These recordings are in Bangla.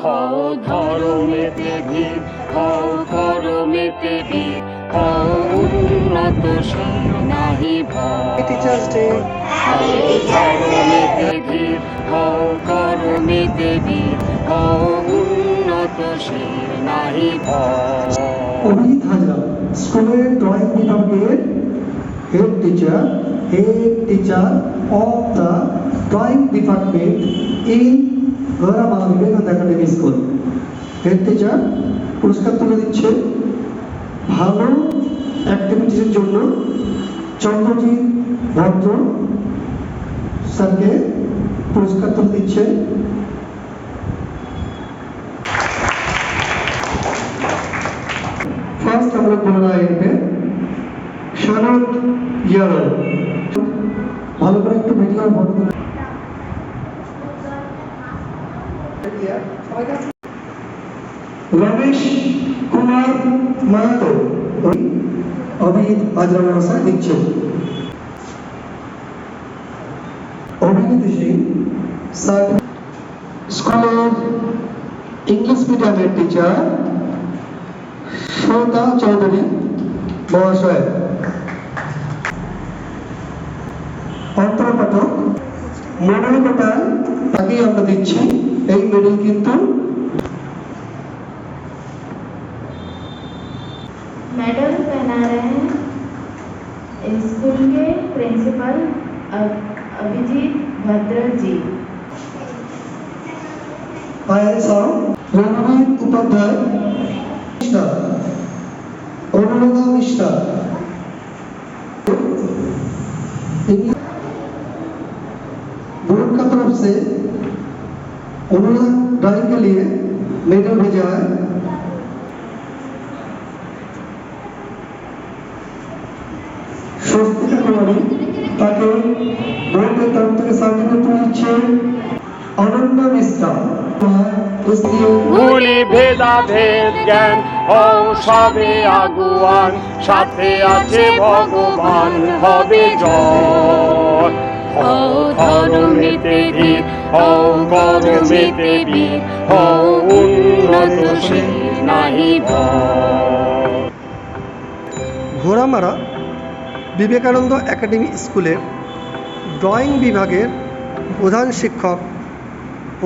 হও ধর্মেতে ভীর, হও কর্মেতে বীর, হও উন্নতশীল নাহি ভয়। Teachers day. হও ধর্মেতে ভীর, হও কর্মেতে বীর, হও উন্নতশীল নাহি ভয়। অভিজিৎ হাজরা স্কুলের ড্রয়িং বিভাগের head teacher of the drawing department in Gouramala Vivekananda Academy School. Head teacher পুরস্কার তুলে দিচ্ছে ভালো অ্যাক্টিভিটিসের জন্য চন্দ্রজিৎ ভদ্র স্যারকে পুরস্কার তুলে দিচ্ছে। फर्स्ट हम लोग बोल रहा है पे शरद यादव ভালো করে একটু ভিডিও বন্ধ করে রমেশ কুমার মাহাতো অভিজিৎ হাজরা মহাশয় দিচ্ছেন। অভিনীতি সিং স্যার স্কুলের ইংলিশ মিডিয়ামের টিচার শ্রোতা চৌধুরী মহাশয়। অন্তরপাঠক মেডেল কোটা তাকেই আমরা দিচ্ছি। এই মেডেল কিন্তু मेडल पहना रहे हैं स्कूल के प्रिंसिपल अभिजीत भद्र जी। রঘুবীর উপাধ্যায়, অনুরাधा मिश्रा बोर्ड का तरफ से उन्होंने ड्राइंग के लिए मेडल भेजा है। स्वस्तिका कुमारी ताकि बोर्ड के तरफ से सर्टिफिकेट दिচ্ছে অনন্যা মিশ্রা। ভুলি ভেদাভেদ জ্ঞান, হও সবে আগুয়ান, সাথে আছে ভগবান হবে জয়। হও ধর্মেতে ধীর, হও কর্মেতে বীর, হও উন্নতশীল নাহি ভয়। ঘোড়ামারা বিবেকানন্দ একাডেমি স্কুলের ড্রয়িং বিভাগের প্রধান শিক্ষক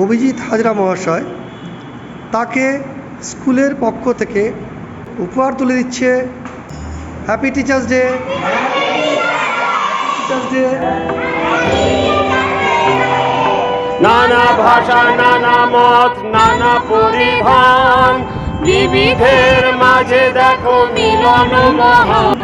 অভিজিৎ হাজরা মহাশয় তাকে স্কুলের পক্ষ থেকে উপহার তুলে দিচ্ছে। Happy teachers day. Teachers day. নানা ভাষা, নানা মত, নানা পরিধান, বিবিধের মাঝে দেখো মিলন মহান।